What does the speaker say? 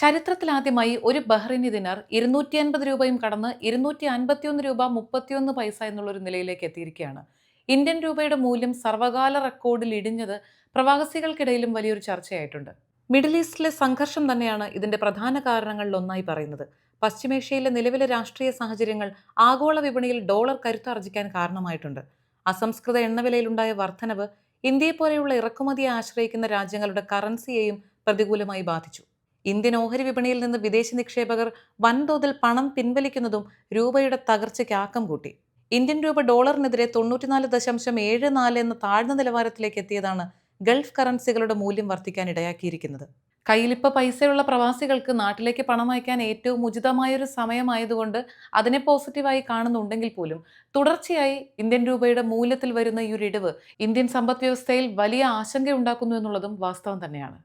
ചരിത്രത്തിലാദ്യമായി ഒരു ബഹ്റൈനി ദിനാർ 250 രൂപയും കടന്ന് 251 രൂപ 31 പൈസ എന്നുള്ളൊരു നിലയിലേക്ക് എത്തിയിരിക്കുകയാണ്. ഇന്ത്യൻ രൂപയുടെ മൂല്യം സർവകാല റെക്കോർഡിൽ ഇടിഞ്ഞത് പ്രവാസികൾക്കിടയിലും വലിയൊരു ചർച്ചയായിട്ടുണ്ട്. മിഡിൽ ഈസ്റ്റിലെ സംഘർഷം തന്നെയാണ് ഇതിന്റെ പ്രധാന കാരണങ്ങളിൽ ഒന്നായി പറയുന്നത്. പശ്ചിമേഷ്യയിലെ നിലവിലെ രാഷ്ട്രീയ സാഹചര്യങ്ങൾ ആഗോള വിപണിയിൽ ഡോളർ കരുത്താർജിക്കാൻ കാരണമായിട്ടുണ്ട്. അസംസ്കൃത എണ്ണവിലയിലുണ്ടായ വർധനവ് ഇന്ത്യയെപ്പോലെയുള്ള ഇറക്കുമതിയെ ആശ്രയിക്കുന്ന രാജ്യങ്ങളുടെ കറൻസിയെയും പ്രതികൂലമായി ബാധിച്ചു. ഇന്ത്യൻ ഓഹരി വിപണിയിൽ നിന്ന് വിദേശ നിക്ഷേപകർ വൻതോതിൽ പണം പിൻവലിക്കുന്നതും രൂപയുടെ തകർച്ചയ്ക്ക് ആക്കം കൂട്ടി. ഇന്ത്യൻ രൂപ ഡോളറിനെതിരെ 94.74 എന്ന താഴ്ന്ന നിലവാരത്തിലേക്ക് എത്തിയതാണ് ഗൾഫ് കറൻസികളുടെ മൂല്യം വർദ്ധിക്കാൻ ഇടയാക്കിയിരിക്കുന്നത്. കയ്യിലിപ്പ പൈസയുള്ള പ്രവാസികൾക്ക് നാട്ടിലേക്ക് പണം അയക്കാൻ ഏറ്റവും ഉചിതമായൊരു സമയമായതുകൊണ്ട് അതിനെ പോസിറ്റീവായി കാണുന്നുണ്ടെങ്കിൽ പോലും തുടർച്ചയായി ഇന്ത്യൻ രൂപയുടെ മൂല്യത്തിൽ വരുന്ന ഈ ഒരു ഇടിവ് ഇന്ത്യൻ സമ്പദ് വ്യവസ്ഥയിൽ വലിയ ആശങ്കയുണ്ടാക്കുന്നു എന്നുള്ളതും വാസ്തവം തന്നെയാണ്.